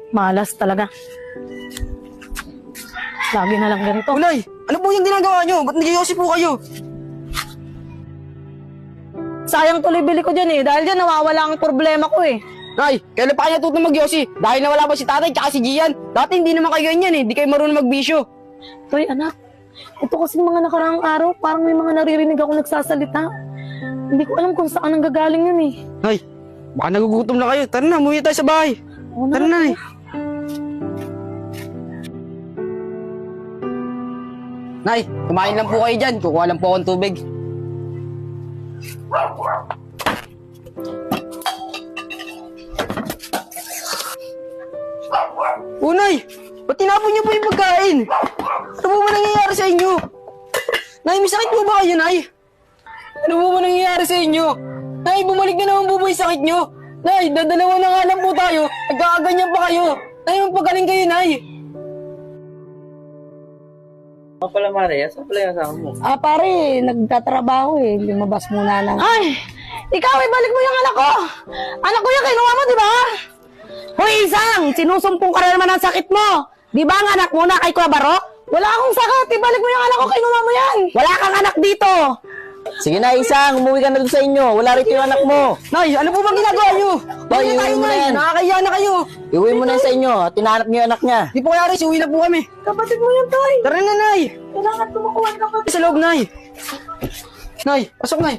Malas talaga. Lagi na lang ganito. Ulay, ano po yung ginagawa nyo? Ba't nagyosi po kayo? Sayang tuloy bili ko dyan eh. Dahil dyan nawawala ang problema ko eh. Nay, kailan pa kayo natutong magyosi? Dahil nawala pa si tatay tsaka si Gian. Dati hindi naman kayo ganyan eh. Hindi kayo marunong magbisyo. Toy, anak. Ito kasing mga nakaraang araw, parang may mga naririnig ako nagsasalita. Hindi ko alam kung saan ang gagaling yun eh. Nay, baka nagugutom na kayo. Tara na, umuwi tayo sa bahay. Oo, Tara na, Nay. Nay, kumain lang po kayo dyan. Kukuha lang po akong tubig. Nay, ba't tinapon niyo po yung pagkain? Ano po ba nangyayari sa inyo? Nay, may sakit po ba kayo, Nay? Ano po ba nangyayari sa inyo? Nay, bumalik na naman po ba yung sakit nyo? Nay, dadalawa na nga lang po tayo. Nagkakaganyan pa kayo. Nay, magpagaling kayo, Nay. Ano pala, Maria? Saan pala yung asawa mo? Pare, nagtatrabaho eh. Lumabas muna lang. Ay! Ikaw, ibalik mo yung anak ko! Anak ko yung kinuha mo, di ba? Hoy, Isang! Sinusumpong ka na naman ang sakit mo! Di ba ang anak mo na kay Kuya Barok? Wala akong sakit! Ibalik mo yung anak ko, kinuha mo yan! Wala kang anak dito! Sige na, Isang. Umuwi ka na doon sa inyo. Wala rito yung anak mo. Nay, ano po bang ginagawa nyo? Toy, iuwi mo na yan. Nakakaya na kayo. Iuwi mo na yan sa inyo. Tinahanap niyo yung anak niya. Di po kaya rin, uwi na po kami. Kapatid mo yan, Toy! Tara na, Nay. Kailangan kumakuha ng kapatid. Sa loob, Nay. Nay, pasok, Nay.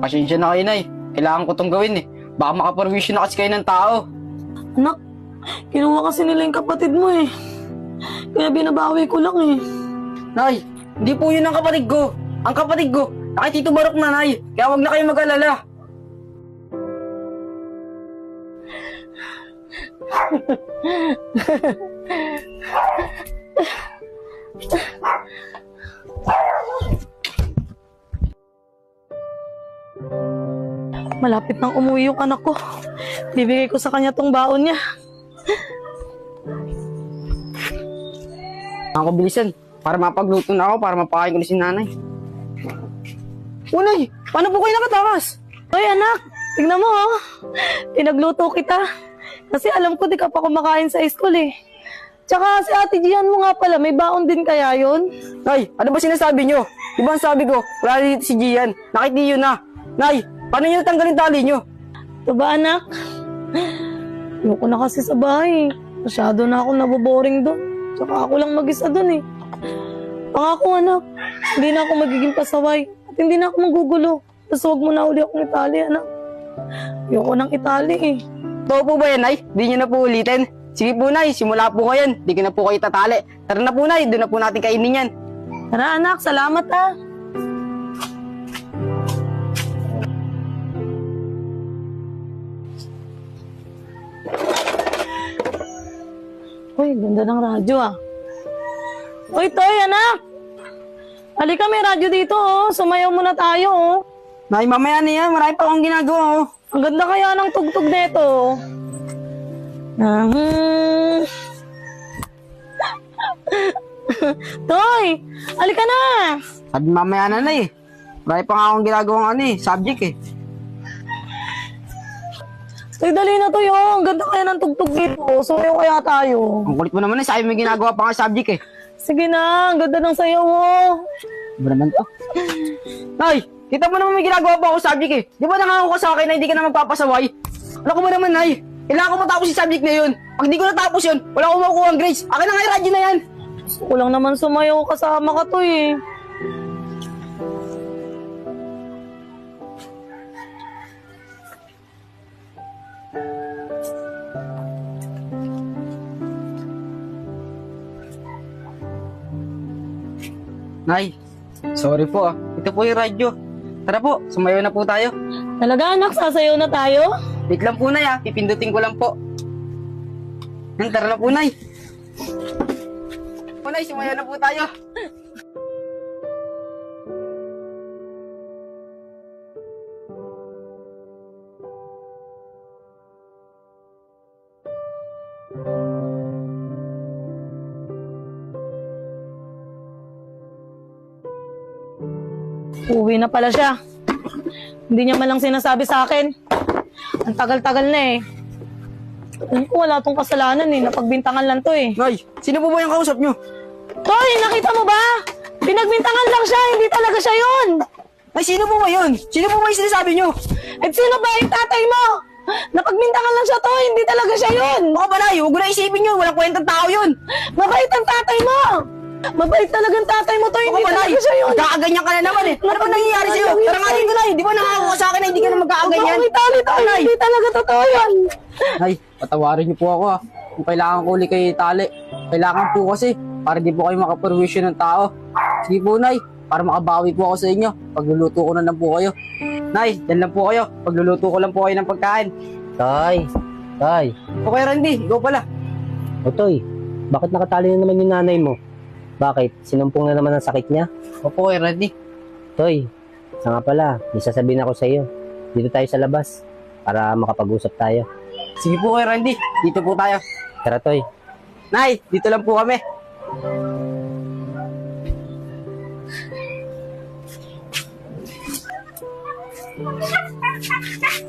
Pasensya na kayo, Nay. Kailangan ko tong gawin eh. Baka makaperwisyon na kasi kayo ng tao. Anak, kinuha kasi nila yung kapatid mo eh. Kaya binabawi ko lang eh. Nay, hindi po yun ang kapatid ko. Ang kapatid ko, kay Tito Barok na, Nay. Kaya wag na kayo mag-alala. Malapit nang umuwi yung anak ko. Bibigay ko sa kanya tong baon niya. Ang kabilisan, para mapagluto na ako, para mapakain ko na si nanay. Unay, paano po kayo nakatakas? Hoy anak, tignan mo oh. Pinagluto kita. Kasi alam ko di ka pa kumakain sa school eh. Tsaka si Ate Gian mo nga pala, may baon din kaya yun? Nay, ano ba sinasabi nyo? Di ba ang sabi ko, wala dito si Gian. Nakitiyo na. Nay, paano nyo natanggalin tali nyo? Ito ba anak? Ayoko na kasi sa bahay. Masyado na ako naboboring doon. Tsaka ako lang mag-isa doon eh. Pangako anak, hindi na ako magiging pasaway. At hindi na ako magugulo. Tapos huwag mo na uli akong itali anak. Ayoko ng itali eh. Totoo po ba yan, Nay? Di nyo na po ulitin. Sige po, Nay, simula po ngayon. Di ko na po kayo tatali. Tara na po, Nay, doon na po natin kainin yan. Tara anak, salamat ah. Uy, ganda ng radyo ah. Uy, Toy, anak! Halika, may radyo dito oh. Sumayaw muna tayo oh. Nay, mamaya na yan. Marami pa akong ginagawa, oh. Ang ganda kaya ng tugtog nito. Toy, halika na! Sabi mamaya na, Nay. Marami pa nga akong ginagawang subject eh. Toy, dali na Toy oh. Ang ganda kaya ng tugtog nito. Sumayaw kaya tayo. Ang kulit mo naman, Nay. Sabi may ginagawa pa nga subject eh. Sige na, ang ganda ng sayaw mo. Ano naman to? Nay, kita mo naman may ginagawa pa ako subject eh. Di ba nangako ka sa akin na hindi ka na magpapasaway? Ano ko ba naman, Nay? Kailangan ko matapos yung subject na yun. Pag di ko natapos yun, wala akong makukuha ang grades. Akin na nga yung radyo na yan. Gusto ko lang naman sumayaw kasama ka Toy eh. Nay, sorry po ah. Ito po yung radyo. Tara po, sumayaw na po tayo. Talaga anak, sasayaw na tayo? Wait lang po, Nay ah. Pipindutin ko lang po. Yan, tara na po, Nay. Po, Nay, sumayaw na po tayo. Uwi na pala siya. Hindi niya man lang sinasabi sa akin. Ang tagal-tagal na eh. Alam ko wala tong kasalanan eh. Napagbintangan lang to eh. Nay, sino po ba yung kausap nyo? Toy, nakita mo ba? Pinagbintangan lang siya, hindi talaga siya yun. Ay, sino po ba yun? Sino po ba yung sinasabi nyo? At sino ba yung tatay mo? Napagbintangan lang siya, Toy, hindi talaga siya yun. Baka ba, Nay? Huwag mo na isipin yun. Walang kwentang tao yun. Mabait ang tatay mo. Mabait talagang tatay mo, Toy, Baka hindi ba, Nay? talaga siya yun. Kakaganyan ka na naman eh. Ano ba nangyayari sa'yo? Tara nga dito, Nay. Di ba nakakawa sa akin na hindi ka na magkakaganyan? Huwag tali, Toy, hindi talaga totoo yun. Nay, patawarin niyo po ako ah. Kung kailangan ko ulit kayo itali. Kailangan po kasi para di po kayo makaperwisyon ng tao. Sige po, Nay. Para makabawi po ako sa inyo. Pagluluto ko na lang po kayo. Nay, dyan lang po kayo. Pagluluto ko lang po kayo ng pagkain. Tay, Okay, Randy. Ikaw pala. Otoy, bakit nakatali na naman yung nanay mo? Bakit? Sinumpong na naman ang sakit niya? Opo, kay Randy. Toy, sa nga pala, may sasabihin ako sa iyo. Dito tayo sa labas para makapag-usap tayo. Sige po, kay Randy. Dito po tayo. Tara, Toy. Nay, dito lang po kami.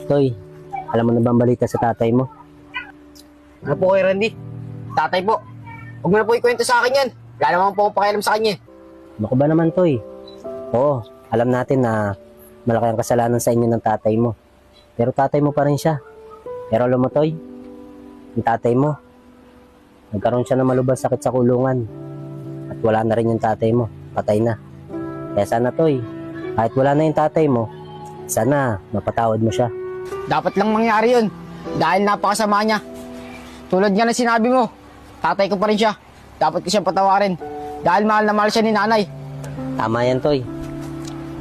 Toy, alam mo na ba ang balita sa tatay mo? Ano po, kay Randy? Tatay po. Huwag mo na po ikwento sa akin yan. Wala naman po akong pakialam sa kanya. Ano ko ba naman, Toy? Oo, alam natin na malaki ang kasalanan sa inyo ng tatay mo. Pero tatay mo pa rin siya. Pero alam mo, Toy, yung tatay mo, nagkaroon siya ng malubhang sakit sa kulungan. At wala na rin yung tatay mo. Patay na. Kaya sana, Toy, kahit wala na yung tatay mo, sana mapatawad mo siya. Dapat lang mangyari yun. Dahil napakasama niya. Tulad nga ng sinabi mo, tatay ko pa rin siya. Dapat ko siyang patawarin. Dahil mahal na mahal siya ni nanay. Tama yan, Toy.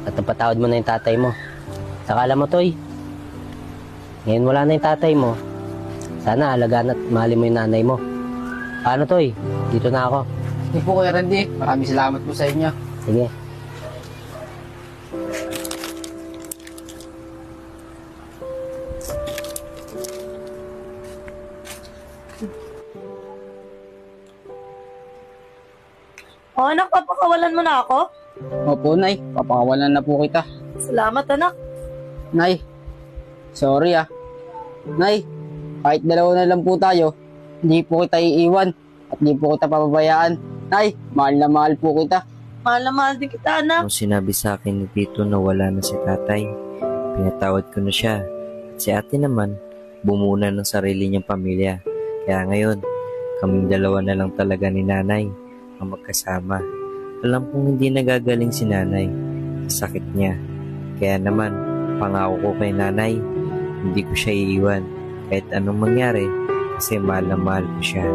At napatawad mo na yung tatay mo. Saka alam mo, Toy, ngayon wala na yung tatay mo. Sana alagaan at mahalin mo yung nanay mo. Paano, Toy? Dito na ako. Hindi po, Kuya Randy. Maraming salamat po sa inyo. Sige. O anak, papakawalan mo na ako? Opo, Nay. Papakawalan na po kita. Salamat, anak. Nay, sorry ah. Nay, kahit dalawa na lang po tayo, hindi po kita iiwan at hindi po kita papabayaan. Nay, mahal na mahal po kita. Mahal na mahal din kita, anak. Nung sinabi sa akin ni Tito na wala na si tatay, pinatawad ko na siya. At si ate naman, bumuna ng sarili niyang pamilya. Kaya ngayon, kaming dalawa na lang talaga ni nanay ang magkasama. Alam kong hindi nagagaling si nanay sa sakit niya. Kaya naman, pangako ko kay nanay, hindi ko siya iiwan kahit anong mangyari kasi mahal na mahal ko siya.